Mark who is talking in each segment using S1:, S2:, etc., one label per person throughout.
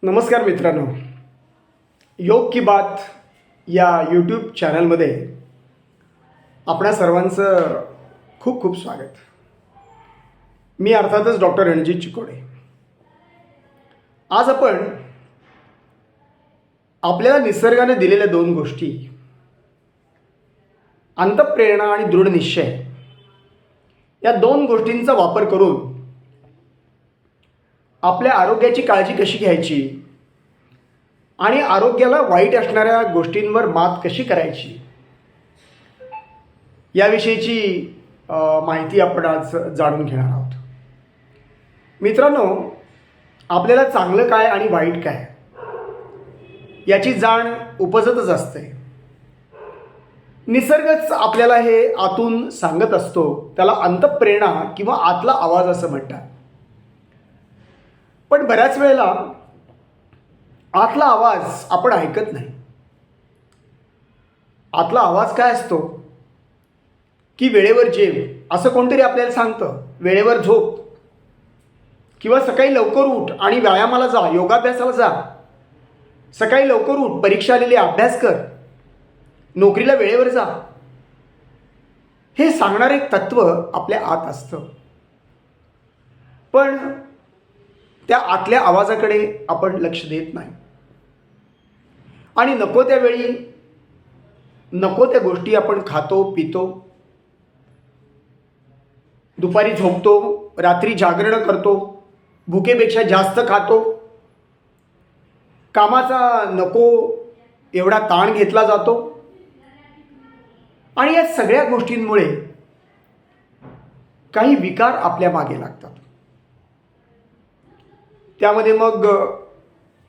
S1: नमस्कार मित्रांनो, योग की बात या यूट्यूब चॅनलमध्ये आपणा सर्वांचं खूप खूप स्वागत. मी अर्थातच डॉक्टर रणजित चिकोडे. आज आपण आपल्याला निसर्गाने दिलेल्या दोन गोष्टी, अंतःप्रेरणा आणि दृढ निश्चय, या दोन गोष्टींचा वापर करून आपल्या आरोग्याची काळजी कशी घ्यायची आणि आरोग्याला वाईट असणाऱ्या गोष्टींवर मात कशी करायची याविषयीची माहिती आपण आज जाणून घेणार आहोत. मित्रांनो, आपल्याला चांगलं काय आणि वाईट काय याची जाण उपजतच असते. निसर्गच आपल्याला हे आतून सांगत असतो. त्याला अंतःप्रेरणा किंवा आतला आवाज असं म्हणतात. पण बऱ्याच वेळेला आतला आवाज आपण ऐकत नाही. आतला आवाज काय असतो की वेळेवर जेव असं कोणतरी आपल्याला सांगतं, वेळेवर झोप किंवा सकाळी लवकर उठ आणि व्यायामाला जा, योगाभ्यासाला जा, सकाळी लवकर उठ, परीक्षा आलेली अभ्यास कर, नोकरीला वेळेवर जा, हे सांगणारे एक तत्व आपल्या आत असतं. पण त्या आतल्या आवाजाकडे आपण लक्ष देत नाही आणि नको त्यावेळी नको त्या गोष्टी आपण खातो, पितो, दुपारी झोपतो, रात्री जागरण करतो, भुकेपेक्षा जास्त खातो, कामाचा नको एवढा ताण घेतला जातो आणि या सगळ्या गोष्टींमुळे काही विकार आपल्या मागे लागतात. त्यामध्ये मग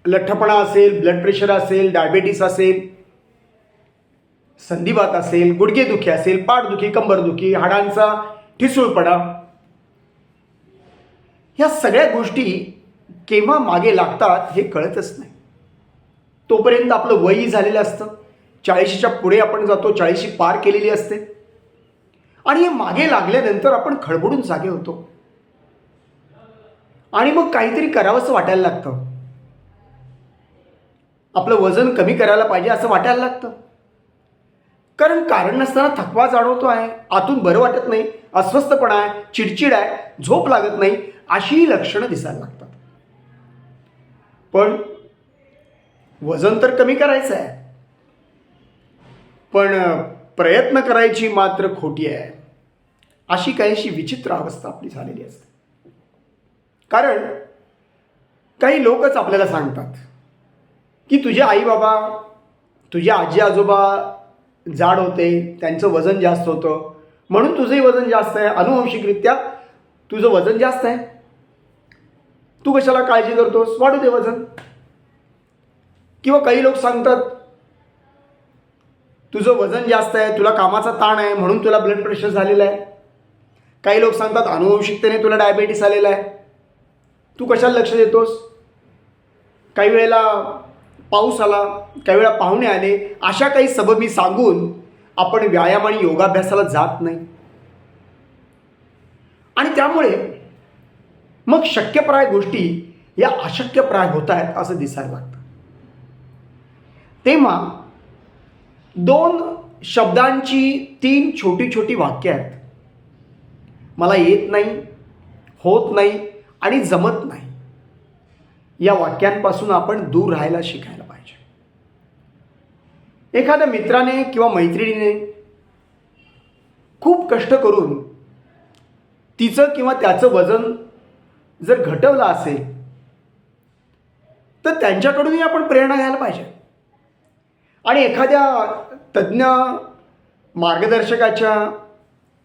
S1: लठ्ठपणा असेल, ब्लड प्रेशर असेल, डायबेटीस असेल, संधिवात असेल, गुडघेदुखी असेल, पाठदुखी, कंबरदुखी, हाडांचा ठिसूळपणा, ह्या सगळ्या गोष्टी केव्हा मागे लागतात हे कळतच नाही. तोपर्यंत आपलं वयही झालेलं असतं, 40च्या पुढे आपण जातो, 40 पार केलेली असते आणि हे मागे लागल्यानंतर आपण खडबडून जागे होतो आणि मग काहीतरी करावंसं वाटायला लागतं. आपलं वजन कमी करायला पाहिजे असं वाटायला लागतं. कारण नसताना थकवा जाणवतो आहे, आतून बरं वाटत नाही, अस्वस्थपणा आहे, चिडचिड आहे, झोप लागत नाही, अशी लक्षणं दिसायला लागतात. पण वजन तर कमी करायचं आहे, पण प्रयत्न करायची मात्र खोटी आहे, अशी काहीशी विचित्र अवस्था आपली झालेली असते. कारण काही लोकच आपल्याला सांगतात की तुझे आई बाबा, तुझे आजी आजोबा जाड होते, त्यांचं वजन जास्त होतं, म्हणून तुझंही वजन जास्त आहे, अनुवंशिकरित्या तुझं वजन जास्त आहे, तू कशाला काळजी करतोस, वाढू दे वजन. किंवा काही लोक सांगतात तुझं वजन जास्त आहे, तुला कामाचा ताण आहे, म्हणून तुला ब्लड प्रेशर झालेलं आहे. काही लोक सांगतात अनुवंशिकतेने तुला डायबेटीस आलेला आहे, तू कशाला लक्ष देतोस. काही वेळेला पाऊस आला, काही वेळा पाहुणे आले, अशा काही सबबी सांगून आपण व्यायाम आणि योगाभ्यासाला जात नाही आणि त्यामुळे मग शक्यप्राय गोष्टी या अशक्यप्राय होत आहेत असं दिसायला लागतं. तेव्हा 2 शब्दांची 3 छोटी छोटी वाक्य आहेत. मला येत नाही, होत नाही आणि जमत नाही, या वाक्यांपासून आपण दूर राहायला शिकायला पाहिजे. एखाद्या मित्राने किंवा मैत्रिणीने खूप कष्ट करून तिचं किंवा त्याचं वजन जर घटवलं असेल तर त्यांच्याकडूनही आपण प्रेरणा घ्यायला पाहिजे आणि एखाद्या तज्ज्ञ मार्गदर्शकाच्या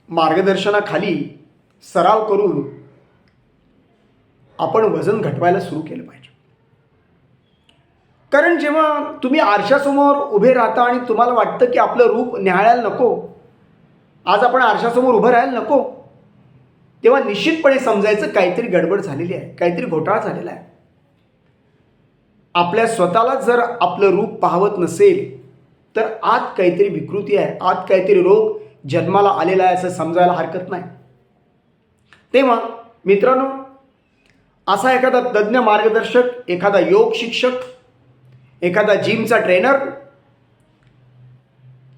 S1: मार्गदर्शनाखाली सराव करून आपण वजन घटवायला सुरू केलं पाहिजे. कारण जेव्हा तुम्ही आरशासमोर उभे राहता आणि तुम्हाला वाटतं की आपलं रूप न्याहाळायला नको, आज आपण आरशासमोर उभं राहायला नको, तेव्हा निश्चितपणे समजायचं काहीतरी गडबड झालेली आहे, काहीतरी घोटाळा झालेला आहे. आपल्या स्वतःला जर आपलं रूप पाहवत नसेल तर आत काहीतरी विकृती आहे, आत काहीतरी रोग जन्माला आलेला आहे असं समजायला हरकत नाही. तेव्हा मित्रांनो, असा एखादा तज्ज्ञ मार्गदर्शक, एखादा योग शिक्षक, एखादा जिमचा ट्रेनर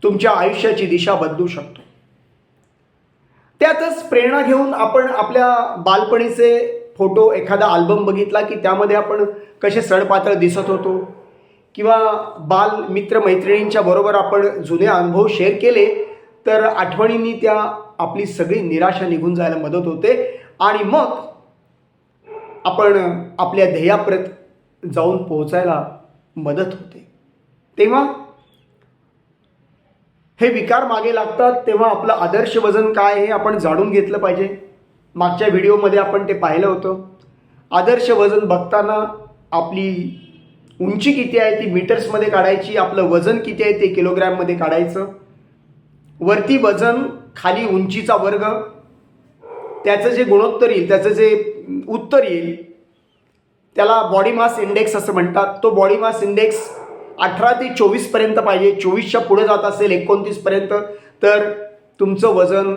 S1: तुमच्या आयुष्याची दिशा बदलू शकतो. त्यातच प्रेरणा घेऊन आपण आपल्या बालपणीचे फोटो, एखादा अल्बम बघितला की त्यामध्ये आपण कसे सडपातळ दिसत होतो, किंवा बाल मित्रमैत्रिणींच्या बरोबर आपण जुने अनुभव शेअर केले तर आठवणींनी त्या आपली सगळी निराशा निघून जायला मदत होते आणि मग आपण आपल्या ध्येयापर्यंत जाऊन पोहोचायला मदत होते. तेव्हा हे विकार मागे लागतात, तेव्हा आपलं आदर्श वजन काय हे आपण जाणून घेतलं पाहिजे. मागच्या व्हिडिओमध्ये आपण ते पाहिलं होतं. आदर्श वजन बघताना आपली उंची किती आहे ती मीटर्समध्ये काढायची, आपलं वजन किती आहे ते किलोग्रॅममध्ये काढायचं, वरती वजन, खाली उंचीचा वर्ग, त्याचं जे गुणोत्तर येईल, त्याचं जे उत्तर येईल त्याला बॉडी मास इंडेक्स असं म्हणतात. तो बॉडी मास इंडेक्स 18 ते 24 पर्यंत पाहिजे. 24च्या पुढे जात असेल 29 पर्यंत तर तुमचं वजन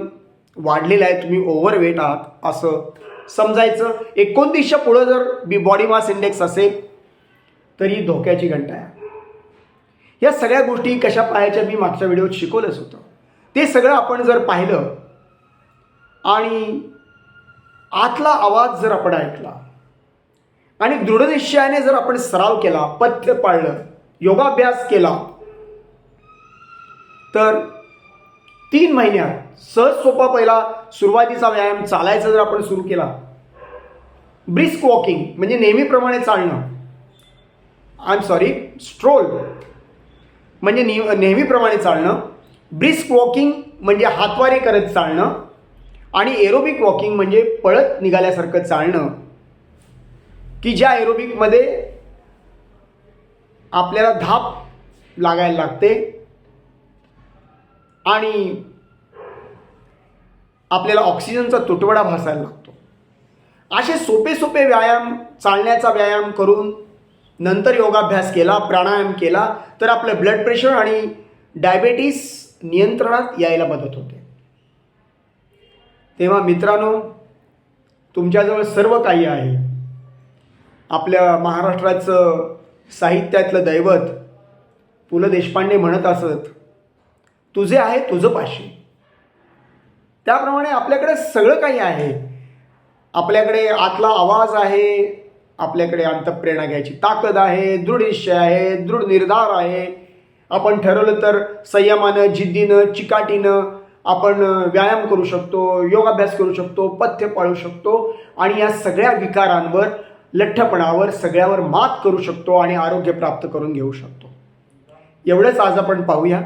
S1: वाढलेलं आहे, तुम्ही ओव्हरवेट आहात असं समजायचं. 29च्या पुढे जर बॉडी मास इंडेक्स असेल तरी धोक्याची घंटा आहे. या सगळ्या गोष्टी कशा पाहायच्या मी मागच्या व्हिडिओत शिकवलंच होतं. ते सगळं आपण जर पाहिलं आणि आतला आवाज जर आपण ऐकला आणि दृढनिश्चयाने जर आपण सराव केला, पथ्य पाळलं, योगाभ्यास केला तर 3 महिन्यात सहज सोपा पहिला सुरुवातीचा व्यायाम चालायचा जर आपण सुरू केला, ब्रिस्क वॉकिंग म्हणजे नेहमीप्रमाणे चालणं, स्ट्रोल म्हणजे नेहमीप्रमाणे चालणं, ब्रिस्क वॉकिंग म्हणजे हातवारे करत चालणं आणि एरोबिक वॉकिंग म्हणजे पळत निघाल्यासारखं चालणं, की ज्या एरोबिकमध्ये आपल्याला धाप लागायला लागते आणि आपल्याला ऑक्सिजनचा तुटवडा भासायला लागतो. असे सोपे सोपे व्यायाम, चालण्याचा व्यायाम करून नंतर योगाभ्यास केला, प्राणायाम केला तर आपलं ब्लड प्रेशर आणि डायबेटीस नियंत्रणात यायला मदत होते. तेव्हा मित्रांनो, तुमच्याजवळ सर्व काही आहे. आपल्या महाराष्ट्राचं साहित्यातलं दैवत पु ल देशपांडे म्हणत असत, तुझे आहे तुझं पाशी. त्याप्रमाणे आपल्याकडे सगळं काही आहे. आपल्याकडे आतला आवाज आहे, आपल्याकडे अंतःप्रेरणा घ्यायची ताकद आहे, दृढ निश्चय आहे, दृढ निर्धार आहे. आपण ठरवलं तर संयमानं, जिद्दीनं, चिकाटीनं आपण व्यायाम करू शकतो, योगाभ्यास करू शकतो, पथ्य पाळू शकतो आणि या सगळ्या विकारांवर, लठ्ठपणावर, सगळ्यावर मात करू शकतो आणि आरोग्य प्राप्त करून घेऊ शकतो. एवढंच आज आपण पाहूया.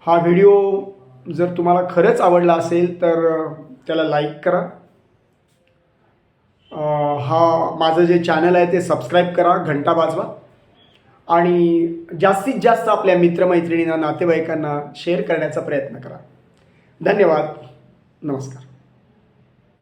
S1: हा व्हिडिओ जर तुम्हाला खरंच आवडला असेल तर त्याला लाईक करा. हा माझं जे चॅनल आहे ते सबस्क्राईब करा, घंटा वाजवा आणि जास्तीत जास्त आपल्या मित्रमैत्रिणींना, नातेवाईकांना शेअर करण्याचा प्रयत्न करा. धन्यवाद. नमस्कार.